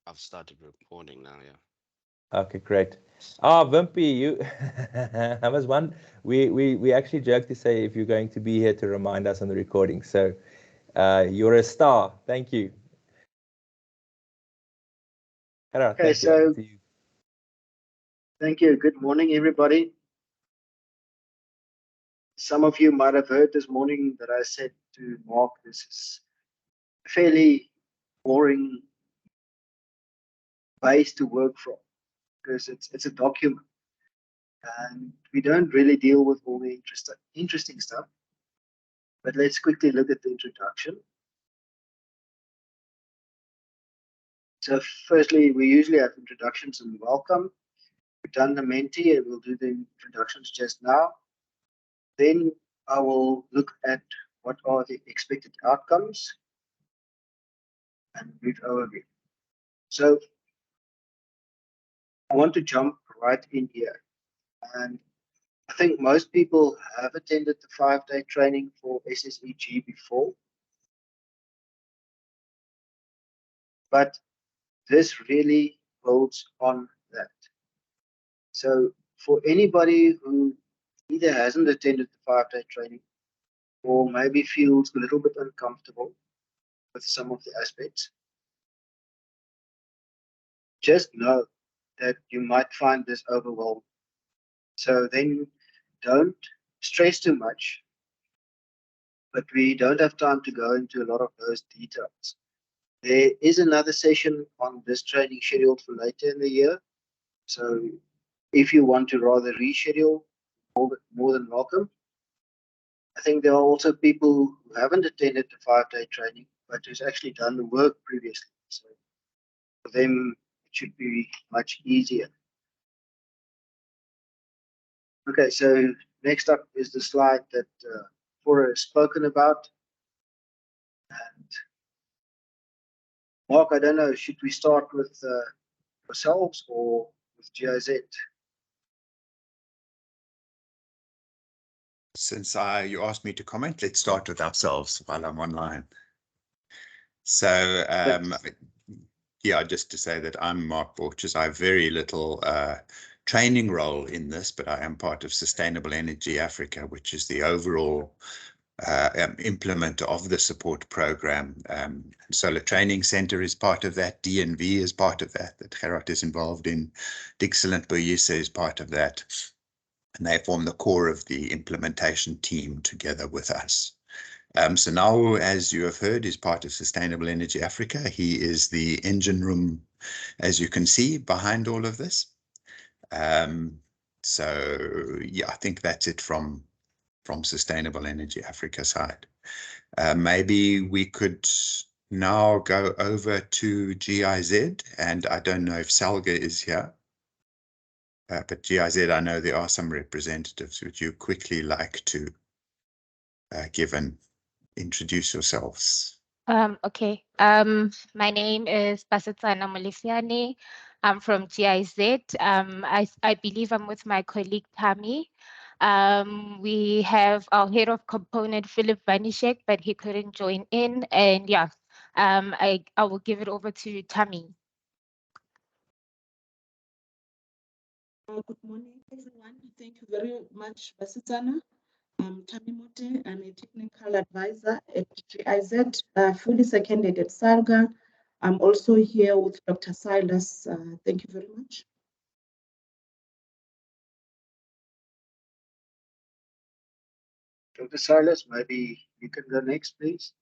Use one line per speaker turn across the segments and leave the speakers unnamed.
I've started recording now, yeah.
Okay, great. Ah, Wimpy, you I was one. We actually joked to say if you're going to be here to remind us on the recording. So you're a star. Thank you. Gerard,
Okay,
thank you. Over
so
to you.
thank you. Good morning, everybody. Some of you might have heard this morning that I said to Mark, this is a fairly boring base to work from because it's a document and we don't really deal with all the interesting stuff. But let's quickly look at the introduction. So firstly, we usually have introductions and welcome. We've done the Menti and we'll do the introductions just now. Then I will look at what are the expected outcomes and brief overview. So I want to jump right in here. And I think most people have attended the 5-day training for SSEG before. But this really builds on that. So for anybody who either hasn't attended the 5-day training or maybe feels a little bit uncomfortable with some of the aspects, just know that you might find this overwhelming. So then don't stress too much, but we don't have time to go into a lot of those details. There is another session on this training scheduled for later in the year. So if you want to rather reschedule, more than welcome. I think there are also people who haven't attended the 5-day training, but who's actually done the work previously. So for them, it should be much easier. Okay, so next up is the slide that Flora has spoken about. And Mark, I don't know, should we start with ourselves or with GIZ?
Since you asked me to comment, let's start with ourselves while I'm online. So, yeah, just to say that I'm Mark Borchers. I have very little training role in this, but I am part of Sustainable Energy Africa, which is the overall implementer of the support program. Solar Training Center is part of that. DNV is part of that. That Gerard is involved in. Dixelant Boyise is part of that. And they form the core of the implementation team together with us. So now, as you have heard, is part of Sustainable Energy Africa. He is the engine room, as you can see, behind all of this. So yeah, I think that's it from Sustainable Energy Africa side. Maybe we could now go over to GIZ, and I don't know if Salga is here. But GIZ, I know there are some representatives. Would you quickly like to give and introduce yourselves?
Okay. My name is Basetsana Molesiane. I'm from GIZ. I believe I'm with my colleague Tammy. We have our head of component, Philip Vanishek, but he couldn't join in. And yeah, I will give it over to Tammy.
Good morning, everyone. Thank you very much, Basetsana. I'm Tammy Mote. I'm a technical advisor at GIZ, fully seconded at SALGA. I'm also here with Dr. Silas. Thank you very much.
Dr. Silas, maybe you can go next, please.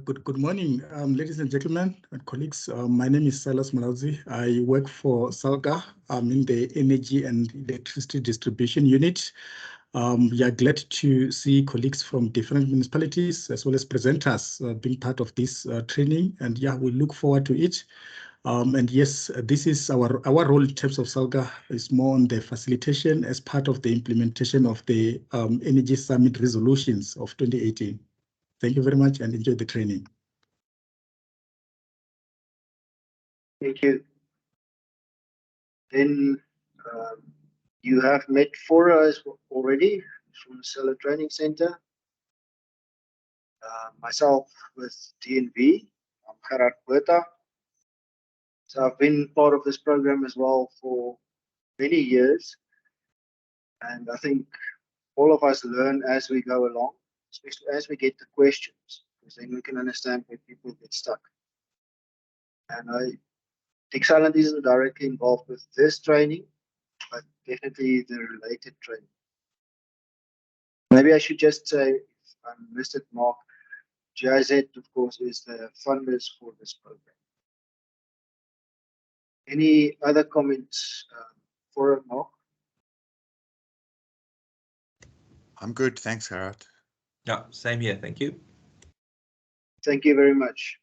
Good morning, ladies and gentlemen and colleagues. My name is Silas Malazi. I work for SALGA. I'm in the Energy and Electricity Distribution Unit. We are glad to see colleagues from different municipalities as well as presenters being part of this training. And yeah, we look forward to it. And yes, this is our role in terms of SALGA is more on the facilitation as part of the implementation of the Energy Summit resolutions of 2018. Thank you very much and enjoy the training.
Thank you. Then you have met Fora already from the Solar Training Center. Myself with DNV, I'm Gerard Botha. So I've been part of this program as well for many years, and I think all of us learn as we go along, especially as we get the questions, because then we can understand where people get stuck. And Excellent isn't directly involved with this training, but definitely the related training. Maybe I should just say, if I missed it, Mark, GIZ, of course, is the funders for this program. Any other comments for Mark?
I'm good. Thanks, Gerard.
Yeah, same here. Thank you.
Thank you very much.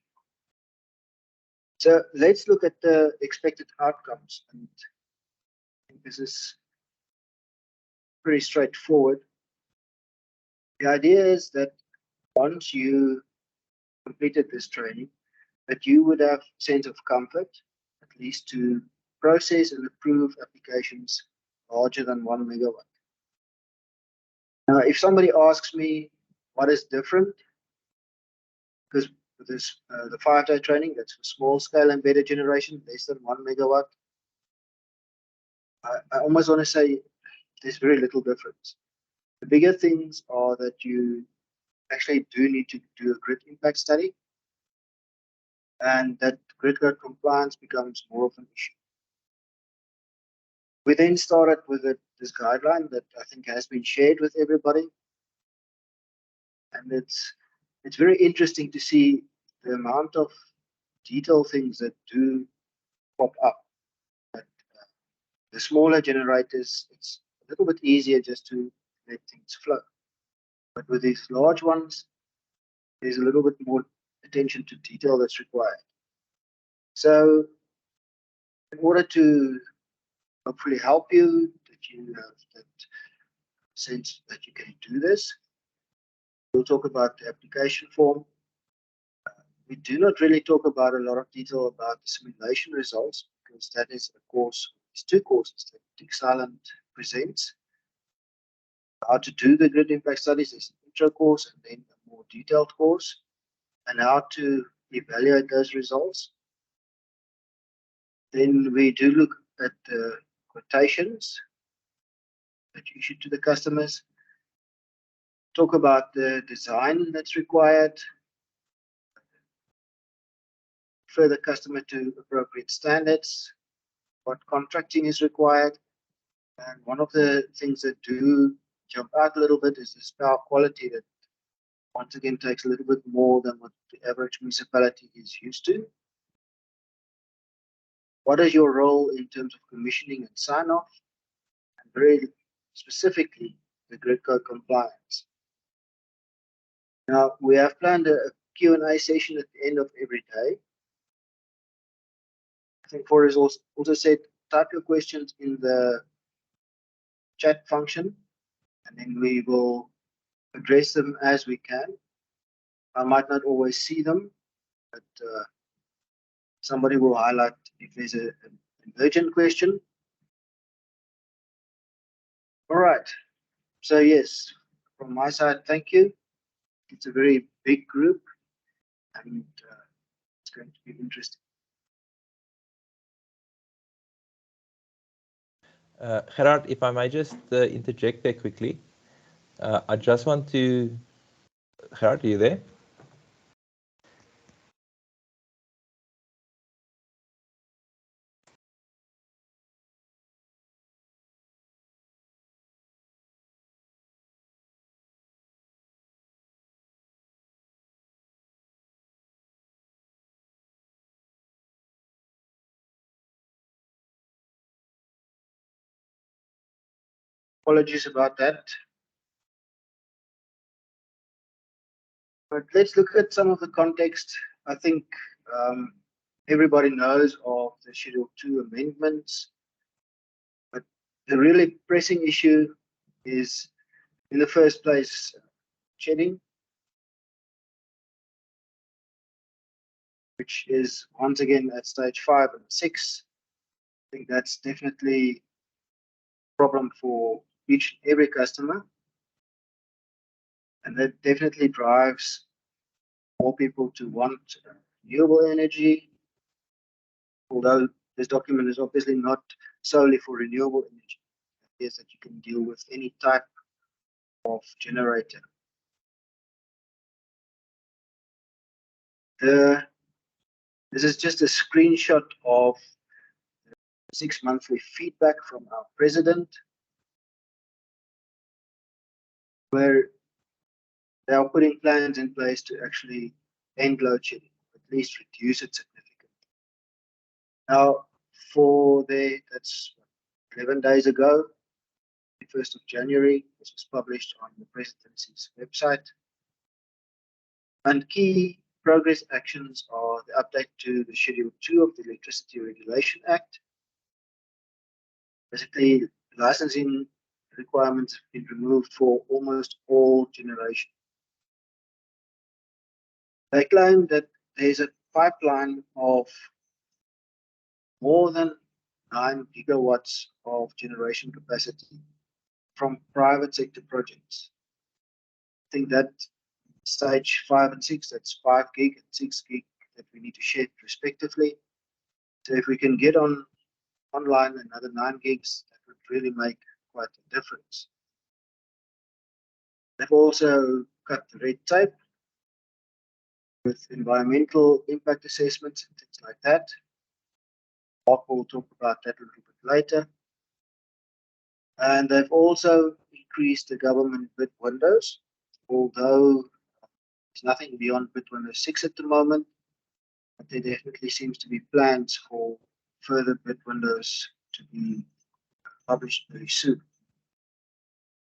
So let's look at the expected outcomes. And I think this is pretty straightforward. The idea is that once you completed this training, that you would have a sense of comfort, at least to process and approve applications larger than 1 megawatt. Now, if somebody asks me what is different, because this the 5-day training, that's for small scale embedded generation, less than 1 megawatt, I almost want to say there's very little difference. The bigger things are that you actually do need to do a grid impact study, and that grid code compliance becomes more of an issue. We then started with this guideline that I think has been shared with everybody, and it's very interesting to see the amount of detailed things that do pop up. That, the smaller generators, it's a little bit easier just to let things flow. But with these large ones, there's a little bit more attention to detail that's required. So in order to hopefully help you, that you have that sense that you can do this, we'll talk about the application form. We do not really talk about a lot of detail about the simulation results, because that is a course, it's 2 courses that Excellent presents. How to do the grid impact studies is an intro course, and then a more detailed course, and how to evaluate those results. Then we do look at the quotations that you issue to the customers, talk about the design that's required, refer the customer to appropriate standards, what contracting is required. And one of the things that do jump out a little bit is this power quality that once again takes a little bit more than what the average municipality is used to. What is your role in terms of commissioning and sign-off? And very specifically, the grid code compliance. Now, we have planned a Q&A session at the end of every day. I think Forrest also said, type your questions in the chat function, and then we will address them as we can. I might not always see them, but somebody will highlight if there's an urgent question. All right. So yes, from my side, thank you. It's a very big group, and it's going to be interesting.
Gerard, if I may just interject there quickly. I just want to... Gerard, are you there?
Apologies about that. But let's look at some of the context. I think everybody knows of the Schedule 2 amendments, but the really pressing issue is, in the first place, shedding, which is once again at stage 5 and 6. I think that's definitely a problem for each and every customer, and that definitely drives more people to want renewable energy, although this document is obviously not solely for renewable energy, it is that you can deal with any type of generator. This is just a screenshot of 6 monthly feedback from our president, where they are putting plans in place to actually end load shedding, at least reduce it significantly. Now, that's 11 days ago, the 1st of January, this was published on the presidency's website. And key progress actions are the update to the Schedule 2 of the Electricity Regulation Act. Basically, licensing requirements have been removed for almost all generation. They claim that there's a pipeline of more than 9 gigawatts of generation capacity from private sector projects. I think that stage 5 and 6, that's 5 gig and 6 gig that we need to shed respectively. So if we can get online another 9 gigs, that would really make quite a difference. They've also cut the red tape with environmental impact assessments and things like that. Mark will talk about that a little bit later. And they've also increased the government bid windows, although there's nothing beyond bid window 6 at the moment, but there definitely seems to be plans for further bid windows to be published very soon.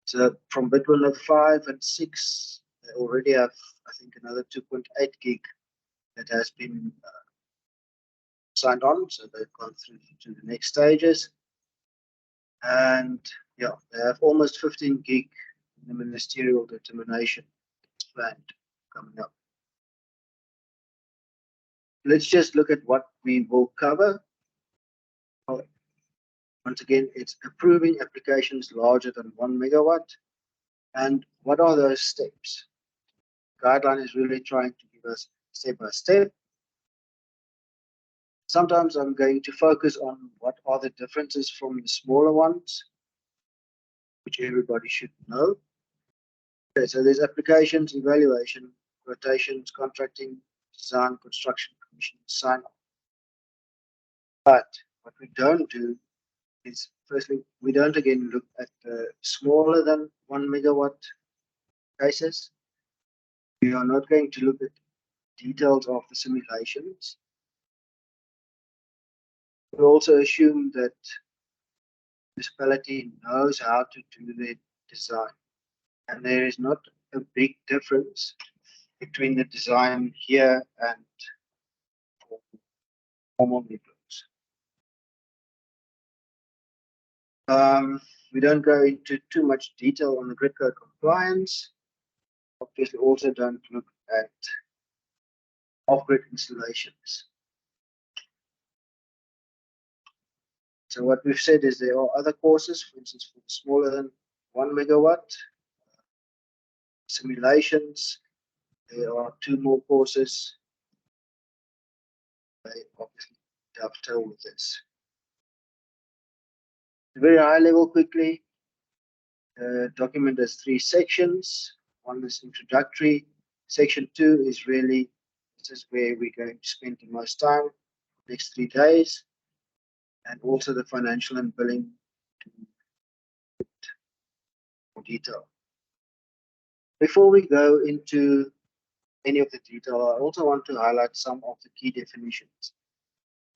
So from bid window 5 and 6, they already have, I think, another 2.8 gig that has been signed on, so they've gone through to the next stages. And yeah, they have almost 15 gig in the ministerial determination planned coming up. Let's just look at what we will cover. Once again, it's approving applications larger than 1 megawatt. And what are those steps? Guideline is really trying to give us step by step. Sometimes I'm going to focus on what are the differences from the smaller ones, which everybody should know. Okay, so there's applications, evaluation, quotations, contracting, design, construction, commissioning, sign-off. But what we don't do is, firstly, we don't again look at the smaller than 1 megawatt cases. We are not going to look at details of the simulations. We also assume that the municipality knows how to do their design. And there is not a big difference between the design here and normal networks. We don't go into too much detail on the grid code compliance. Obviously, also don't look at off-grid installations. So what we've said is there are other courses, for instance, for smaller than 1 megawatt. Simulations, there are 2 more courses. They obviously dovetail with this. Very high level quickly. The document has 3 sections. One is introductory. Section 2 is really, this is where we're going to spend the most time, next 3 days. And also the financial and billing to more detail. Before we go into any of the detail, I also want to highlight some of the key definitions.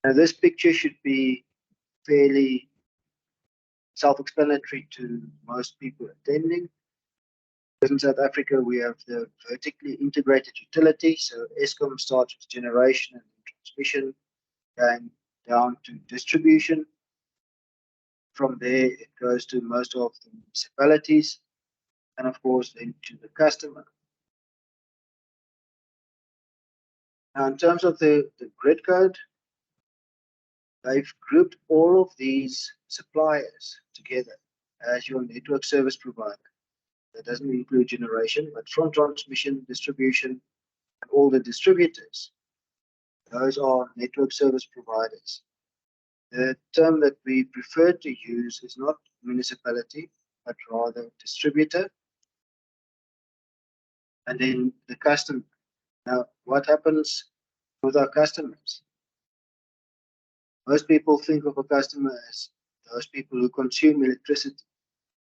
Now, this picture should be fairly self-explanatory to most people attending. In South Africa, we have the vertically integrated utility. So Eskom starts with generation and transmission, going down to distribution. From there, it goes to most of the municipalities, and of course, then to the customer. Now, in terms of the grid code, they've grouped all of these suppliers together as your network service provider. That doesn't include generation, but from transmission, distribution, and all the distributors. those are network service providers. The term that we prefer to use is not municipality, but rather distributor. And then the customer. Now, what happens with our customers? Most people think of a customer as those people who consume electricity.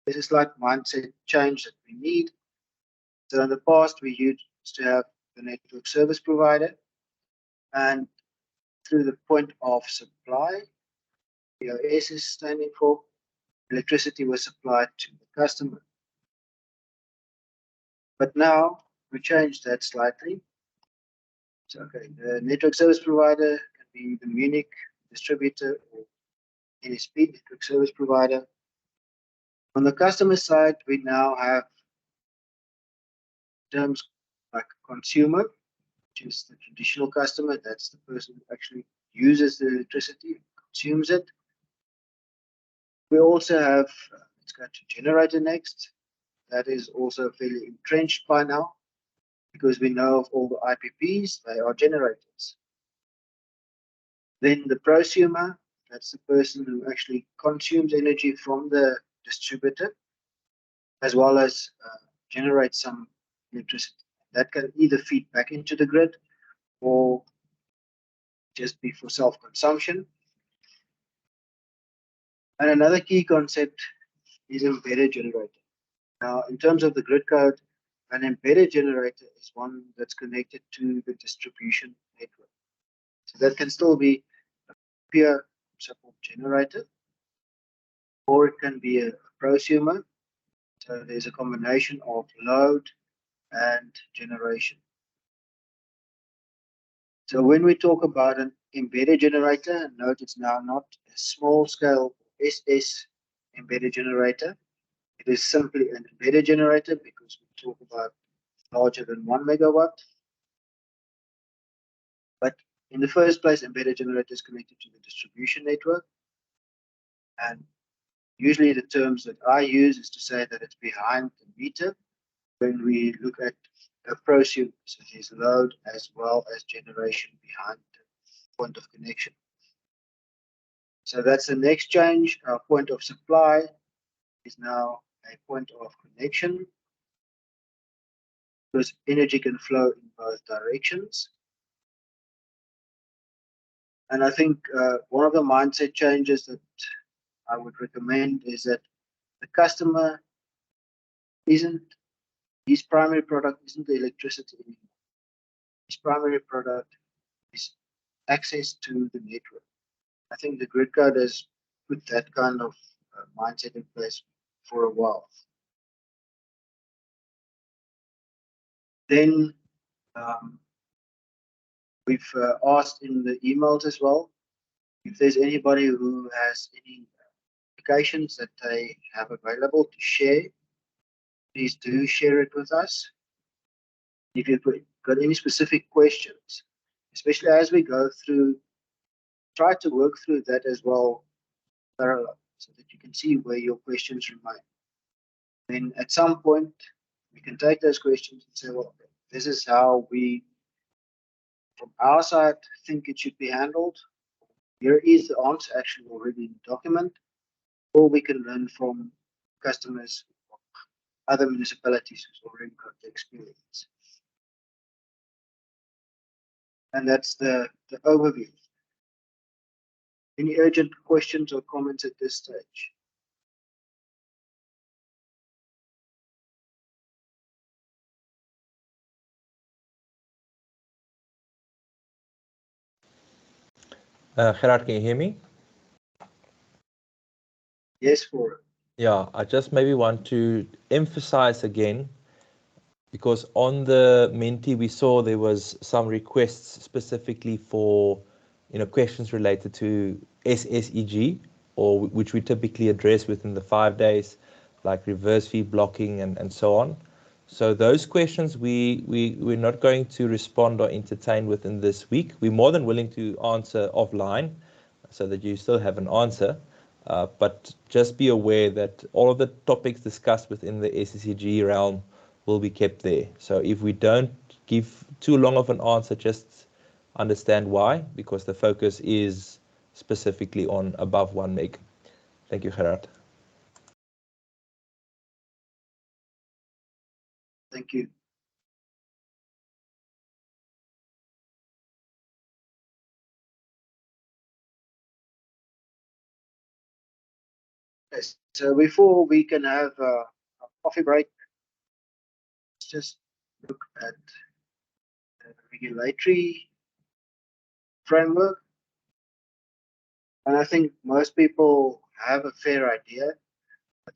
This is like mindset change that we need. So in the past, we used to have the network service provider, and through the point of supply, POS is standing for, electricity was supplied to the customer. But now we changed that slightly. So, okay, the network service provider can be the Munich distributor or NSP, network service provider. On the customer side, we now have terms like consumer, which is the traditional customer. That's the person who actually uses the electricity, consumes it. We also have, let's go to generator next. That is also fairly entrenched by now, because we know of all the IPPs, they are generators. Then the prosumer, that's the person who actually consumes energy from the distributor, as well as generates some electricity. That can either feed back into the grid or just be for self-consumption. And another key concept is embedded generator. Now, in terms of the grid code, an embedded generator is one that's connected to the distribution network. So that can still be a pure support generator, or it can be a prosumer. So there's a combination of load and generation. So when we talk about an embedded generator, note it's now not a small scale SS embedded generator. It is simply an embedded generator because we talk about larger than 1 megawatt. But in the first place, embedded generator is connected to the distribution network. And usually the terms that I use is to say that it's behind the meter when we look at a prosumer. So there's load as well as generation behind the point of connection. So that's the next change. Our point of supply is now a point of connection, because energy can flow in both directions. And I think one of the mindset changes that I would recommend is that the customer isn't, his primary product isn't the electricity anymore. His primary product is access to the network. I think the grid code has put that kind of mindset in place for a while. Then we've asked in the emails as well, if there's anybody who has any applications that they have available to share, please do share it with us. If you've got any specific questions, especially as we go through, try to work through that as well parallel, so that you can see where your questions remain. Then at some point, we can take those questions and say, well, this is how we, from our side, think it should be handled. Here is the answer actually already in the document, or we can learn from customers of other municipalities who's already got the experience. And that's the overview. Any urgent questions or comments at this stage?
Gerard, can you hear me?
Yes, for
Yeah, I just maybe want to emphasize again, because on the Menti we saw there was some requests specifically for, questions related to SSEG, or which we typically address within the 5 days, like reverse feed blocking and so on. So those questions we're not going to respond or entertain within this week. We're more than willing to answer offline so that you still have an answer. But just be aware that all of the topics discussed within the SSEG realm will be kept there. So if we don't give too long of an answer, just understand why, because the focus is specifically on above 1 meg. Thank you, Gerard.
Thank you. Yes. So before we can have a coffee break, let's just look at the regulatory framework. And I think most people have a fair idea. But